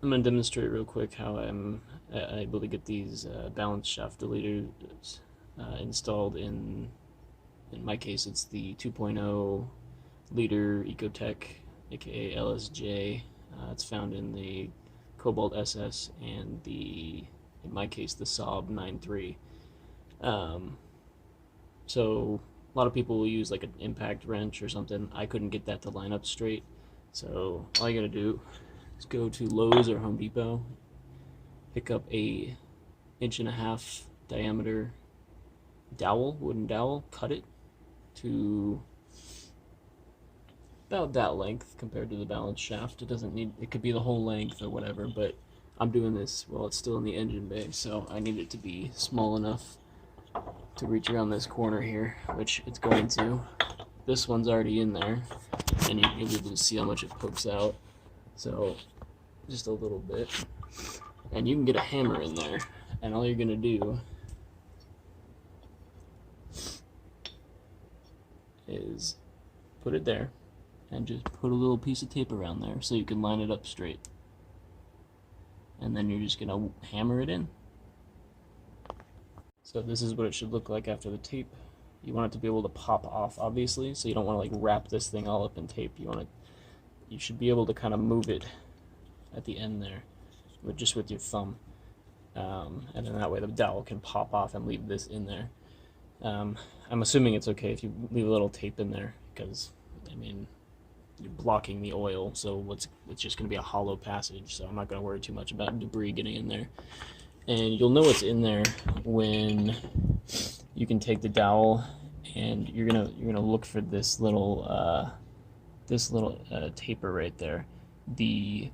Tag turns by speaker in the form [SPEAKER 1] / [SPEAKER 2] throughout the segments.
[SPEAKER 1] I'm going to demonstrate real quick how I'm able to get these balance shaft deleters installed in my case, it's the 2.0 liter Ecotec, aka LSJ. It's found in the Cobalt SS and in my case, the Saab 9.3. Um, so a lot of people will use like an impact wrench or something. I couldn't get that to line up straight. So all you gotta do is go to Lowe's or Home Depot, pick up a inch and a half diameter dowel, wooden dowel, cut it to about that length compared to the balance shaft. It doesn't need, it could be the whole length or whatever, but I'm doing this while it's still in the engine bay, so I need it to be small enough to reach around this corner here, which it's going to. This one's already in there, and you'll be able to see how much it pokes out. So just a little bit. And you can get a hammer in there, and all you're gonna do is put it there and just put a little piece of tape around there so you can line it up straight. And then you're just gonna hammer it in. So this is what it should look like after the tape. You want it to be able to pop off, obviously, so you don't want to like wrap this thing all up in tape. You should be able to kind of move it at the end there, just with your thumb, and then that way the dowel can pop off and leave this in there. I'm assuming it's okay if you leave a little tape in there, because I mean you're blocking the oil, so it's just going to be a hollow passage. So I'm not going to worry too much about debris getting in there. And you'll know it's in there when you can take the dowel and you're gonna look for this little taper right there. The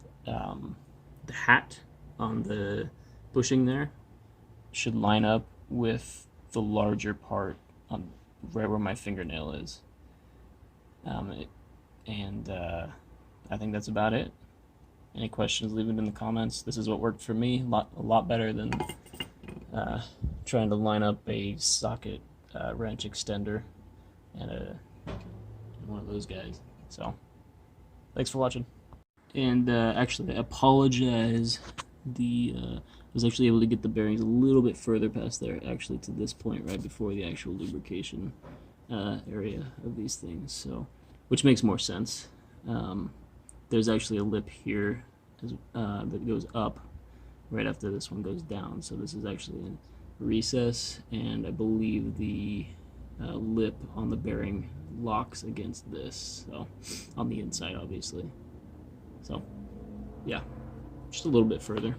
[SPEAKER 1] hat on the bushing there should line up with the larger part on right where my fingernail is. I think that's about it. Any questions, leave it in the comments. This is what worked for me, a lot better than trying to line up a socket wrench extender and one of those guys. So, thanks for watching. And actually, I apologize. I was actually able to get the bearings a little bit further past there, actually, to this point, right before the actual lubrication area of these things. So, which makes more sense. There's actually a lip here that goes up right after this one goes down. So this is actually a recess, and I believe the lip on the bearing locks against this, so on the inside, obviously. So yeah, just a little bit further.